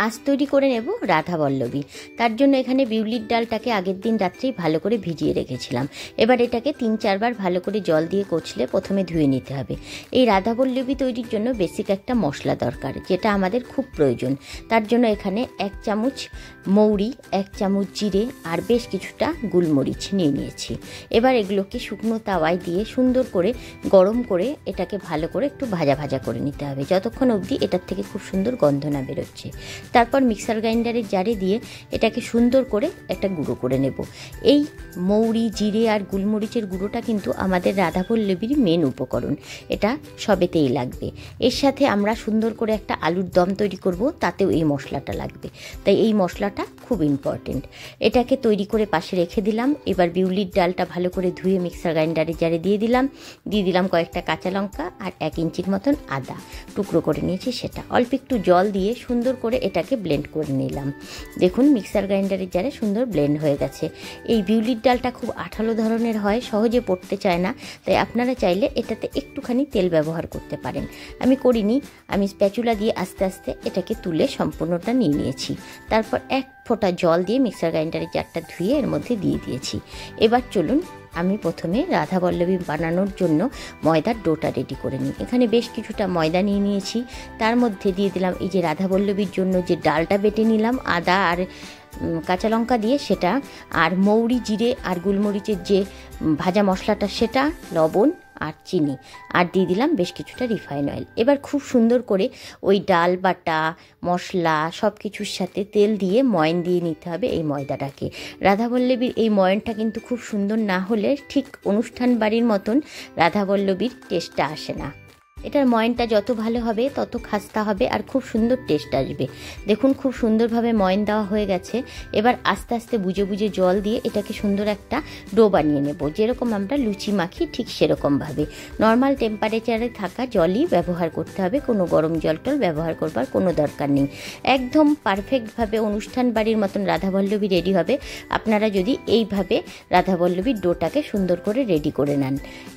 আজ তৈরি করে নেব রাধাবল্লভী। তার জন্য এখানে বিউলির ডালটাকে আগের দিন রাত্রেই ভালো করে ভিজিয়ে রেখেছিলাম। এবার এটাকে 3-4 বার ভালো করে জল দিয়ে কচলে প্রথমে ধুয়ে নিতে হবে। এই রাধাবল্লভী তৈরির জন্য বেসিক একটা মশলা দরকার, যেটা আমাদের খুব প্রয়োজন। তার জন্য এখানে 1 চামচ মৌরি, 1 চামচ জিরে আর বেশ কিছুটা গোলমরিচ নিয়ে নিয়েছি। এবার এগুলোকে শুকনো তাওয়ায় দিয়ে সুন্দর করে গরম করে এটাকে ভালো করে একটু ভাজা ভাজা করে নিতে হবে, যতক্ষণ অবধি এটার থেকে খুব সুন্দর গন্ধ না বেরোচ্ছে। তারপর মিক্সার গ্রাইন্ডারের জারে দিয়ে এটাকে সুন্দর করে একটা গুঁড়ো করে নেব। এই মৌরি, জিরে আর গোলমরিচের গুঁড়োটা কিন্তু আমাদের রাধাবল্লভীর মেন উপকরণ, এটা সবেতেই লাগবে। এর সাথে আমরা সুন্দর করে একটা আলুর দম তৈরি করব, তাতেও এই মশলাটা লাগবে, তাই এই মশলাটা খুব ইম্পর্টেন্ট। এটাকে তৈরি করে পাশে রেখে দিলাম। এবার বিউলির ডালটা ভালো করে ধুয়ে মিক্সার গ্রাইন্ডারের জারে দিয়ে দিলাম কয়েকটা কাঁচা লঙ্কা আর 1 ইঞ্চির মতন আদা টুকরো করে নিয়েছি, সেটা অল্প একটু জল দিয়ে সুন্দর করে এটাকে ব্লেন্ড করে নিলাম। দেখুন মিক্সার গ্রাইন্ডারের জারে সুন্দর ব্লেন্ড হয়ে গেছে। এই বিউলির ডালটা খুব আঠালো ধরনের হয়, সহজে পড়তে চায় না, তাই আপনারা চাইলে এটাতে একটুখানি তেল ব্যবহার করতে পারেন। আমি করিনি, আমি স্প্যাচুলা দিয়ে আস্তে আস্তে এটাকে তুলে সম্পূর্ণটা নিয়ে নিয়েছি। তারপর 1 ফোঁটা জল দিয়ে মিক্সার গ্রাইন্ডারের জারটা ধুয়ে এর মধ্যে দিয়ে দিয়েছি। এবার চলুন আমি প্রথমে রাধাবল্লভী বানানোর জন্য ময়দার ডোটা রেডি করে নিই। এখানে বেশ কিছুটা ময়দা নিয়ে নিয়েছি, তার মধ্যে দিয়ে দিলাম এই যে রাধাবল্লভীর জন্য যে ডালটা বেটে নিলাম আদা আর কাঁচা লঙ্কা দিয়ে, সেটা আর মৌরি, জিরে আর গোলমরিচের যে ভাজা মশলাটা, সেটা, লবণ আর চিনি, আর দিয়ে দিলাম বেশ কিছুটা রিফাইন অয়েল। এবার খুব সুন্দর করে ওই ডাল বাটা মশলা সব কিছুর সাথে তেল দিয়ে ময়ন দিয়ে নিতে হবে এই ময়দাটাকে। রাধাবল্লভীর এই ময়নটা কিন্তু খুব সুন্দর না হলে ঠিক অনুষ্ঠান বাড়ির মতন রাধাবল্লভীর টেস্টটা আসে না। এটার ময়নটা যত ভালো হবে তত খাস্তা হবে আর খুব সুন্দর টেস্ট আসবে। দেখুন খুব সুন্দরভাবে ময়ন দেওয়া হয়ে গেছে। এবার আস্তে আস্তে বুঝে বুঝে জল দিয়ে এটাকে সুন্দর একটা ডো বানিয়ে নেব, যেরকম আমরা লুচি মাখি ঠিক সেরকমভাবে। নর্মাল টেম্পারেচারে থাকা জলই ব্যবহার করতে হবে, কোনো গরম জল টল ব্যবহার করবার কোনো দরকার নেই। একদম পারফেক্টভাবে অনুষ্ঠান বাড়ির মতন রাধাবল্লভী রেডি হবে আপনারা যদি এইভাবে রাধাবল্লভীর ডোটাকে সুন্দর করে রেডি করে নেন।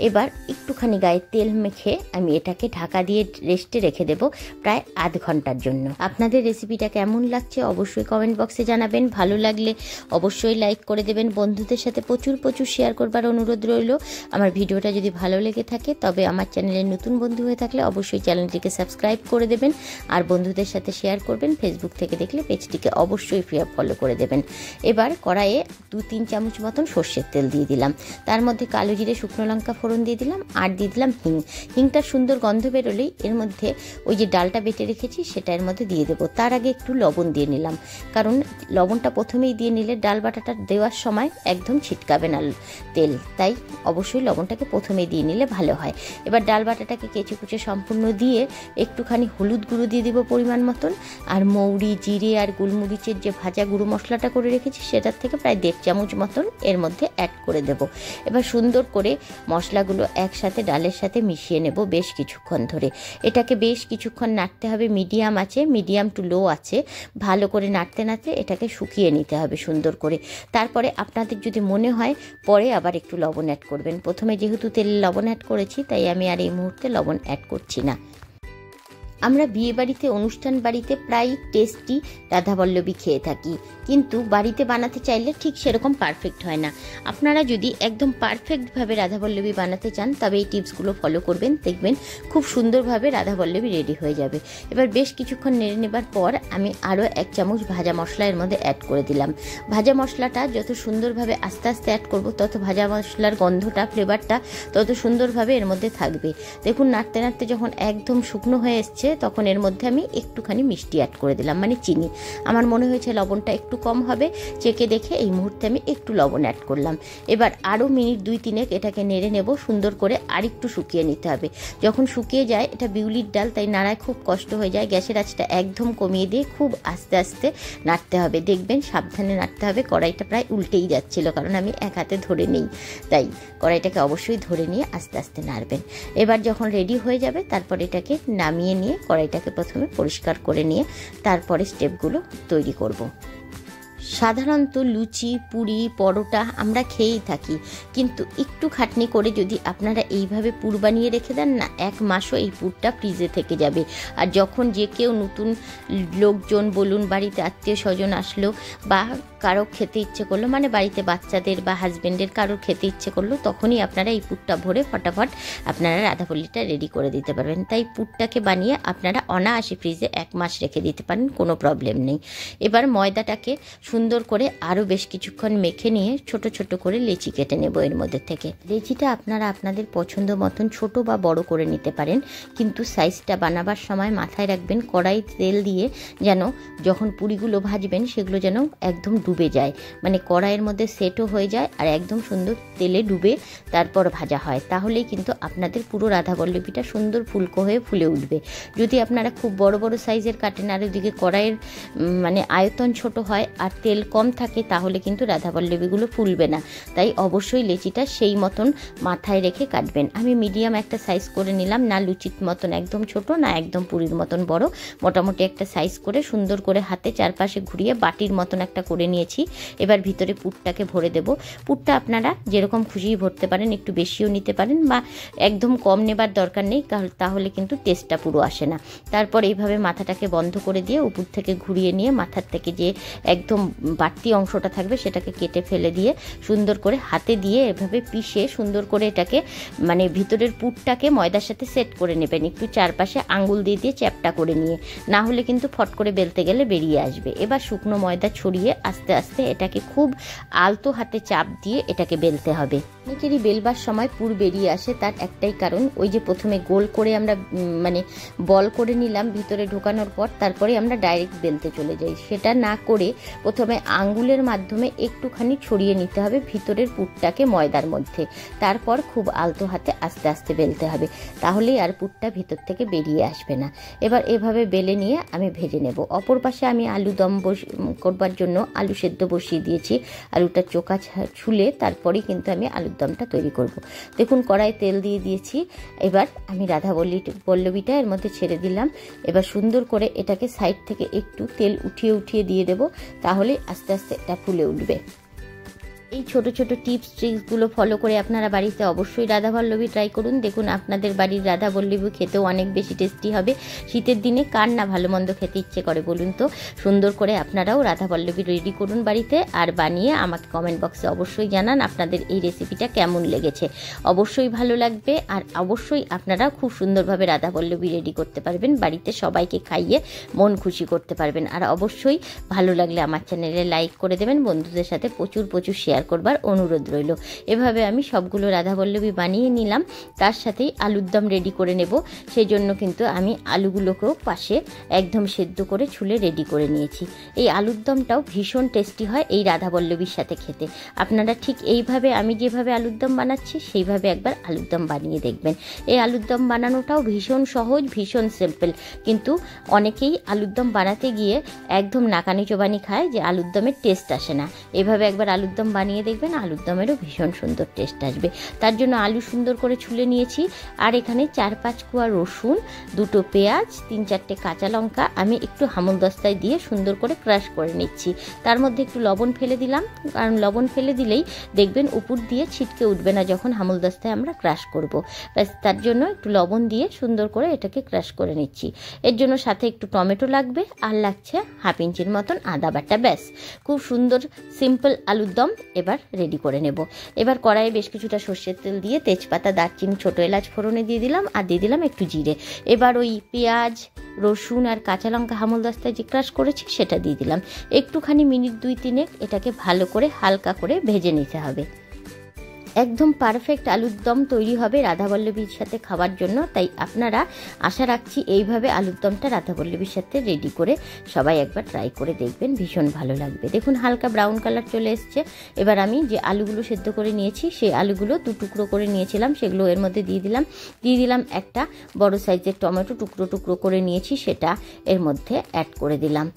এবার একটুখানি গায়ে তেল মেখে আমি এটাকে ঢাকা দিয়ে রেস্টে রেখে দেব প্রায় আধ ঘন্টার জন্য। আপনাদের রেসিপিটা কেমন লাগছে অবশ্যই কমেন্ট বক্সে জানাবেন। ভালো লাগলে অবশ্যই লাইক করে দেবেন। বন্ধুদের সাথে প্রচুর শেয়ার করবার অনুরোধ রইল। আমার ভিডিওটা যদি ভালো লেগে থাকে তবে আমার চ্যানেলের নতুন বন্ধু হয়ে থাকলে অবশ্যই চ্যানেলটিকে সাবস্ক্রাইব করে দেবেন আর বন্ধুদের সাথে শেয়ার করবেন। ফেসবুক থেকে দেখলে পেজটিকে অবশ্যই ফলো করে দেবেন। এবার কড়াইয়ে 2-3 চামচ মতন সর্ষের তেল দিয়ে দিলাম, তার মধ্যে কালো জিরে, শুকনো লঙ্কা ফোড়ন দিয়ে দিলাম আর দিয়ে দিলাম হিংটা সুন্দর গন্ধ বেরোলেই এর মধ্যে ওই যে ডালটা বেটে রেখেছি সেটা এর মধ্যে দিয়ে দেবো। তার আগে একটু লবণ দিয়ে নিলাম, কারণ লবণটা প্রথমেই দিয়ে নিলে ডাল বাটাটা দেওয়ার সময় একদম ছিটকাবে না তেল, তাই অবশ্যই লবণটাকে প্রথমেই দিয়ে নিলে ভালো হয়। এবার ডাল বাটাটাকে কেচে কুচে সম্পূর্ণ দিয়ে একটুখানি হলুদ গুঁড়ো দিয়ে দেবো পরিমাণ মতন, আর মৌরি, জিরে আর গোলমরিচের যে ভাজা গুঁড়ো মশলাটা করে রেখেছি সেটার থেকে প্রায় 1.5 চামচ মতন এর মধ্যে অ্যাড করে দেব। এবার সুন্দর করে মশলাগুলো একসাথে ডালের সাথে মিশিয়ে নেব বেশ কিছুক্ষণ ধরে। এটাকে বেশ কিছুক্ষণ নাড়তে হবে মিডিয়াম আছে, মিডিয়াম টু লো আছে, ভালো করে নাড়তে নাড়তে এটাকে শুকিয়ে নিতে হবে সুন্দর করে। তারপরে আপনাদের যদি মনে হয় পরে আবার একটু লবণ অ্যাড করবেন। প্রথমে যেহেতু তেলে লবণ অ্যাড করেছি তাই আমি আর এই মুহূর্তে লবণ অ্যাড করছি না। আমরা বিয়ে বাড়িতে, অনুষ্ঠান বাড়িতে প্রায় টেস্টি রাধাবল্লভী খেয়ে থাকি, কিন্তু বাড়িতে বানাতে চাইলে ঠিক সেরকম পারফেক্ট হয় না। আপনারা যদি একদম পারফেক্টভাবে রাধাবল্লভী বানাতে চান তবে এই টিপসগুলো ফলো করবেন, দেখবেন খুব সুন্দরভাবে রাধাবল্লভী রেডি হয়ে যাবে। এবার বেশ কিছুক্ষণ নেড়ে নেবার পর আমি আরও 1 চামচ ভাজা মশলা এর মধ্যে অ্যাড করে দিলাম। ভাজা মশলাটা যত সুন্দরভাবে আস্তে আস্তে অ্যাড করব তত ভাজা মশলার গন্ধটা, ফ্লেভারটা তত সুন্দরভাবে এর মধ্যে থাকবে। দেখুন নাড়তে নাড়তে যখন একদম শুকনো হয়ে এসছে তখন এর মধ্যে আমি একটুখানি মিষ্টি অ্যাড করে দিলাম, মানে চিনি। আমার মনে হয়েছে লবণটা একটু কম হবে, চেকে দেখে এই মুহূর্তে আমি একটু লবণ অ্যাড করলাম। এবার আরও মিনিট 2-3 এটাকে নেড়ে নেব সুন্দর করে, আর একটু শুকিয়ে নিতে হবে। যখন শুকিয়ে যায়, এটা বিউলির ডাল তাই নাড়ায় খুব কষ্ট হয়ে যায়, গ্যাসের আঁচটা একদম কমিয়ে দিয়ে খুব আস্তে আস্তে নাড়তে হবে। দেখবেন সাবধানে নাড়তে হবে। কড়াইটা প্রায় উল্টেই যাচ্ছিল কারণ আমি এক হাতে ধরে নেই, তাই কড়াইটাকে অবশ্যই ধরে নিয়ে আস্তে আস্তে নাড়বেন। এবার যখন রেডি হয়ে যাবে তারপর এটাকে নামিয়ে নিয়ে কড়াইটাকে প্রথমে পরিষ্কার করে নিয়ে তারপরে স্টেপগুলো তৈরি করব। সাধারণত লুচি, পুরি, পরোটা আমরা খেয়েই থাকি, কিন্তু একটু খাটনি করে যদি আপনারা এইভাবে পুর বানিয়ে রেখে দেন না, 1 মাসও এই পুরটা ফ্রিজে থেকে যাবে। আর যখন যে কেউ নতুন লোকজন বলুন, বাড়িতে আত্মীয় স্বজন আসলো বা কারো খেতে ইচ্ছে করলো, মানে বাড়িতে বাচ্চাদের বা হাজব্যান্ডের কারোর খেতে ইচ্ছে করলো, তখনই আপনারা এই পুরটা ভরে ফটাফট আপনারা রাধাবল্লীটা রেডি করে দিতে পারবেন। তাই পুরটাকে বানিয়ে আপনারা অনায়াসে ফ্রিজে 1 মাস রেখে দিতে পারেন, কোনো প্রবলেম নেই। এবার ময়দাটাকে সুন্দর করে আরও বেশ কিছুক্ষণ মেখে নিয়ে ছোট ছোট করে লেচি কেটে নেব এর মধ্যে থেকে। লেচিটা আপনারা আপনাদের পছন্দ মতন ছোট বা বড় করে নিতে পারেন, কিন্তু সাইজটা বানাবার সময় মাথায় রাখবেন কড়াই তেল দিয়ে যেন যখন পুরিগুলো ভাজবেন সেগুলো যেন একদম ডুবে যায়, মানে কড়াইয়ের মধ্যে সেটও হয়ে যায় আর একদম সুন্দর তেলে ডুবে তারপর ভাজা হয়, তাহলেই কিন্তু আপনাদের পুরো রাধাবল্লভীটা সুন্দর ফুলকো হয়ে ফুলে উঠবে। যদি আপনারা খুব বড় বড় সাইজের কাটেন আর ওদিকে কড়াইয়ের মানে আয়তন ছোট হয় আর তেল কম থাকে, তাহলে কিন্তু রাধাবল্লভীগুলো ফুলবে না। তাই অবশ্যই লেচিটা সেই মতন মাথায় রেখে কাটবেন। আমি মিডিয়াম একটা সাইজ করে নিলাম, না লুচির মতন একদম ছোট, না একদম পুরির মতন বড়, মোটামুটি একটা সাইজ করে সুন্দর করে হাতে চারপাশে ঘুরিয়ে বাটির মতন একটা করে নিয়েছি। এবার ভিতরে পুরটাকে ভরে দেব। পুরটা আপনারা যেরকম খুশি ভরতে পারেন, একটু বেশিও নিতে পারেন বা একদম কম নেবার দরকার নেই, তাহলে কিন্তু টেস্টটা পুরো আসে না। তারপর এইভাবে মাথাটাকে বন্ধ করে দিয়ে উপর থেকে ঘুরিয়ে নিয়ে মাথার থেকে যে একদম বাড়তি অংশটা থাকবে সেটাকে কেটে ফেলে দিয়ে সুন্দর করে হাতে দিয়ে এভাবে পিষে সুন্দর করে এটাকে মানে ভিতরের পুরটাকে ময়দার সাথে সেট করে নেবেন, একটু চারপাশে আঙ্গুল দিয়ে দিয়ে চ্যাপটা করে নিয়ে, না হলে কিন্তু ফট করে বেলতে গেলে বেরিয়ে আসবে। এবার শুকনো ময়দা ছড়িয়ে আস্তে আস্তে এটাকে খুব আলতো হাতে চাপ দিয়ে এটাকে বেলতে হবে। অনেকেরই বেলবার সময় পুর বেরিয়ে আসে, তার একটাই কারণ, ওই যে প্রথমে গোল করে আমরা মানে বল করে নিলাম ভিতরে ঢোকানোর পর, তারপরে আমরা ডাইরেক্ট বেলতে চলে যাই। সেটা না করে প্রথমে আঙ্গুলের মাধ্যমে একটুখানি ছড়িয়ে নিতে হবে ভিতরের পুরটাকে ময়দার মধ্যে, তারপর খুব আলতো হাতে আস্তে আস্তে বেলতে হবে, তাহলেই আর পুরটা ভিতর থেকে বেরিয়ে আসবে না। এবার এভাবে বেলে নিয়ে আমি ভেজে নেব। অপর পাশে আমি আলু দম করবার জন্য আলু সেদ্ধ বসিয়ে দিয়েছি। আলুটা চোখা ছুলে তারপরেই কিন্তু আমি আলুর দমটা তৈরি করব। দেখুন কড়াই তেল দিয়ে দিয়েছি। এবার আমি রাধাবল্লভীটা এর মধ্যে ছেড়ে দিলাম। এবার সুন্দর করে এটাকে সাইড থেকে একটু তেল উঠিয়ে উঠিয়ে দিয়ে দেব, তাহলে আস্তে আস্তে এটা ফুলে উঠবে। এই ছোট ছোট টিপস ট্রিক্সগুলো ফলো করে আপনারা বাড়িতে অবশ্যই রাধাবল্লভী ট্রাই করুন। দেখুন আপনাদের বাড়ির রাধাবল্লভী খেতেও অনেক বেশি টেস্টি হবে। শীতের দিনে কার না ভালো মন্দ খেতে ইচ্ছে করে বলুন তো? সুন্দর করে আপনারাও রাধাবল্লভী রেডি করুন বাড়িতে, আর বানিয়ে আমাকে কমেন্ট বক্সে অবশ্যই জানান আপনাদের এই রেসিপিটা কেমন লেগেছে। অবশ্যই ভালো লাগবে, আর অবশ্যই আপনারা খুব সুন্দরভাবে রাধাবল্লভী রেডি করতে পারবেন, বাড়িতে সবাইকে খাইয়ে মন খুশি করতে পারবেন। আর অবশ্যই ভালো লাগলে আমার চ্যানেলে লাইক করে দেবেন, বন্ধুদের সাথে প্রচুর প্রচুর শেয়ার করবার অনুরোধ রইল। এভাবে আমি সবগুলো রাধাবল্লভী বানিয়ে নিলাম, তার সাথেই আলুর দম রেডি করে নেব। সেই জন্য কিন্তু আমি আলুগুলোকেও পাশে একদম সেদ্ধ করে ছুলে রেডি করে নিয়েছি। এই আলুর দমটাও ভীষণ টেস্টি হয় এই রাধাবল্লভীর সাথে খেতে। আপনারা ঠিক এইভাবে আমি যেভাবে আলুর দম বানাচ্ছি সেইভাবে একবার আলুর দম বানিয়ে দেখবেন। এই আলুর দম বানানোটাও ভীষণ সহজ, ভীষণ সিম্পল, কিন্তু অনেকেই আলুর দম বানাতে গিয়ে একদম নাকানি চোবানি খায় যে আলুর দমের টেস্ট আসে না। এভাবে একবার আলুর দম বানিয়ে দেখবেন, আলুর দমেরও ভীষণ সুন্দর টেস্ট আসবে। তার জন্য আলু সুন্দর করে ছুলে নিয়েছি, আর এখানে 4-5 কোয়া রসুন, 2টো পেঁয়াজ, 3-4টে কাঁচা লঙ্কা আমি একটু হামলদস্তায় দিয়ে সুন্দর করে ক্রাশ করে নিচ্ছি। তার মধ্যে একটু লবণ ফেলে দিলাম, কারণ লবণ ফেলে দিলেই দেখবেন উপর দিয়ে ছিটকে উঠবে না যখন হামলদস্তায় আমরা ক্রাশ করব। ব্যাস তার জন্য একটু লবণ দিয়ে সুন্দর করে এটাকে ক্রাশ করে নিচ্ছি। এর জন্য সাথে একটু টমেটো লাগবে, আর লাগছে 1/2 ইঞ্চির মতন আদা বাটা। ব্যাস খুব সুন্দর সিম্পল আলুর দম এবার রেডি করে নেব। এবার কড়াইয়ে বেশ কিছুটা সর্ষের তেল দিয়ে তেজপাতা, দারচিনি, ছোটো এলাচ ফোড়নে দিয়ে দিলাম, আর দিয়ে দিলাম একটু জিরে। এবার ওই পেঁয়াজ, রসুন আর কাঁচা লঙ্কা হামলদস্তায় যে ক্রাশ করেছি সেটা দিয়ে দিলাম। একটুখানি মিনিট 2-3 এটাকে ভালো করে হালকা করে ভেজে নিতে হবে। একদম পারফেক্ট আলুর দম তৈরি হবে রাধাবল্লভীর সাথে খাওয়ার জন্য। তাই আপনারা আশা রাখছি এইভাবে আলুর দমটা রাধাবল্লভীর সাথে রেডি করে সবাই একবার ট্রাই করে দেখবেন, ভীষণ ভালো লাগবে। দেখুন হালকা ব্রাউন কালার চলে এসছে। এবার আমি যে আলুগুলো সেদ্ধ করে নিয়েছি সেই আলুগুলো 2 টুকরো করে নিয়েছিলাম, সেগুলো এর মধ্যে দিয়ে দিলাম একটা বড় সাইজের টমেটো টুকরো টুকরো করে নিয়েছি, সেটা এর মধ্যে অ্যাড করে দিলাম।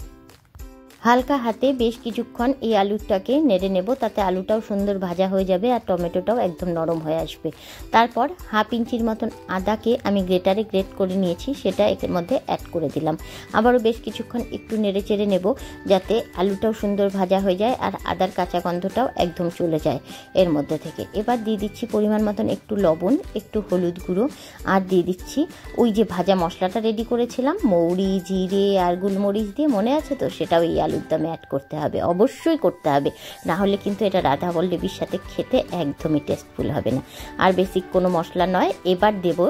হালকা হাতে বেশ কিছুক্ষণ এই আলুটাকে নেড়ে নেব, তাতে আলুটাও সুন্দর ভাজা হয়ে যাবে আর টমেটোটাও একদম নরম হয়ে আসবে। তারপর 1/2 ইঞ্চির মতন আদাকে আমি গ্রেটারে গ্রেট করে নিয়েছি, সেটা এর মধ্যে অ্যাড করে দিলাম। আবারও বেশ কিছুক্ষণ একটু নেড়ে চেড়ে নেব, যাতে আলুটাও সুন্দর ভাজা হয়ে যায় আর আদার কাঁচা গন্ধটাও একদম চলে যায় এর মধ্যে থেকে। এবার দিয়ে দিচ্ছি পরিমাণ মতন একটু লবণ, একটু হলুদ গুঁড়ো, আর দিয়ে দিচ্ছি ওই যে ভাজা মশলাটা রেডি করেছিলাম মৌরি, জিরে আর গোলমরিচ দিয়ে, মনে আছে তো? সেটাও এই আলুর দমে অ্যাড করতে হবে, অবশ্যই করতে হবে, না হলে কিন্তু এটা রাধাবল্লভীর সাথে খেতে একদমই টেস্টফুল হবে না। আর বেসিক কোনো মশলা নয়। এবার দেব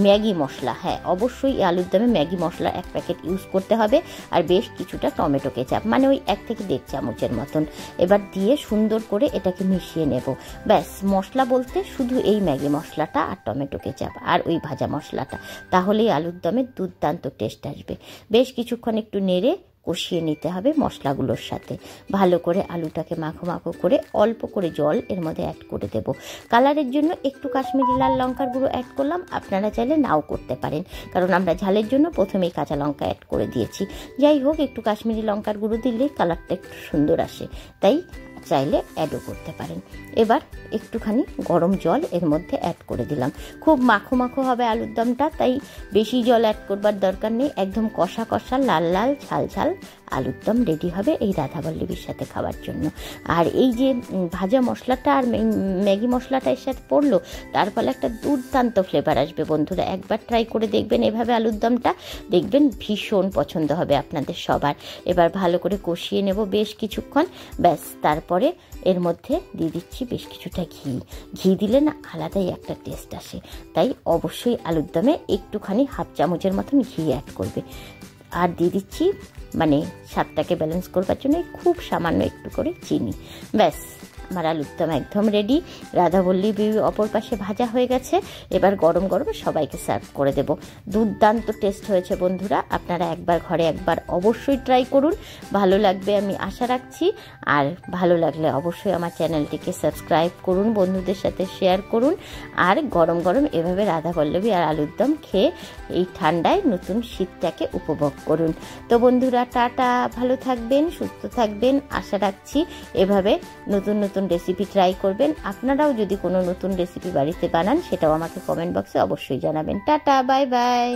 ম্যাগি মশলা। হ্যাঁ, অবশ্যই আলুর দমে ম্যাগি মশলা 1 প্যাকেট ইউজ করতে হবে, আর বেশ কিছুটা টমেটো কেচাপ, মানে ওই 1 থেকে 1.5 চামচের মতন। এবার দিয়ে সুন্দর করে এটাকে মিশিয়ে নেব। ব্যাস, মশলা বলতে শুধু এই ম্যাগি মশলাটা আর টমেটো কেচাপ আর ওই ভাজা মশলাটা, তাহলেই আলুর দমে দুর্দান্ত টেস্ট আসবে। বেশ কিছুক্ষণ একটু নেড়ে কষিয়ে নিতে হবে মশলাগুলোর সাথে। ভালো করে আলুটাকে মাখো মাখো করে অল্প করে জল এর মধ্যে অ্যাড করে দেব। কালারের জন্য একটু কাশ্মীরি লাল লঙ্কার গুঁড়ো অ্যাড করলাম, আপনারা চাইলে নাও করতে পারেন, কারণ আমরা ঝালের জন্য প্রথমেই কাঁচা লঙ্কা অ্যাড করে দিয়েছি। যাই হোক, একটু কাশ্মীরি লঙ্কার গুঁড়ো দিলে কালারটা একটু সুন্দর আসে, তাই চাইলে অ্যাডও করতে পারেন। এবার একটুখানি গরম জল এর মধ্যে অ্যাড করে দিলাম। খুব মাখো মাখো হবে আলুর দমটা, তাই বেশি জল অ্যাড করবার দরকার নেই। একদম কষা কষা লাল লাল ঝাল ঝাল আলুর দম রেডি হবে এই রাধাবল্লভীর সাথে খাওয়ার জন্য। আর এই যে ভাজা মশলাটা আর ম্যাগি মশলাটা এর সাথে পড়লো, তার ফলে একটা দুর্দান্ত ফ্লেভার আসবে। বন্ধুরা, একবার ট্রাই করে দেখবেন এভাবে আলুর দমটা, দেখবেন ভীষণ পছন্দ হবে আপনাদের সবার। এবার ভালো করে কষিয়ে নেব বেশ কিছুক্ষণ। ব্যাস, তারপরে এর মধ্যে দিয়ে দিচ্ছি বেশ কিছুটা ঘি দিলে না আলাদাই একটা টেস্ট আসে, তাই অবশ্যই আলুর দমে একটুখানি 1/2 চামচের মতন ঘি অ্যাড করবে। আর দিয়ে দিচ্ছি মানে স্বাদটাকে ব্যালেন্স করবার জন্য খুব সামান্য একটু করে চিনি। ব্যাস, আমার আলুর দম একদম রেডি। রাধাবল্লভী অপর পাশে ভাজা হয়ে গেছে। এবার গরম গরম সবাইকে সার্ভ করে দেব। দুর্দান্ত টেস্ট হয়েছে বন্ধুরা, আপনারা একবার ঘরে একবার অবশ্যই ট্রাই করুন, ভালো লাগবে আমি আশা রাখছি। আর ভালো লাগলে অবশ্যই আমার চ্যানেলটিকে সাবস্ক্রাইব করুন, বন্ধুদের সাথে শেয়ার করুন, আর গরম গরম এভাবে রাধাবল্লভী আর আলুর দম খেয়ে এই ঠান্ডায় নতুন শীতটাকে উপভোগ করুন। তো বন্ধুরা, টাটা, ভালো থাকবেন, সুস্থ থাকবেন, আশা রাখছি এভাবে নতুন নতুন রেসিপি ট্রাই করবেন। আপনারাও যদি কোনো নতুন রেসিপি বাড়িতে বানান, সেটাও আমাকে কমেন্ট বক্সে অবশ্যই জানাবেন। Tata, bye bye.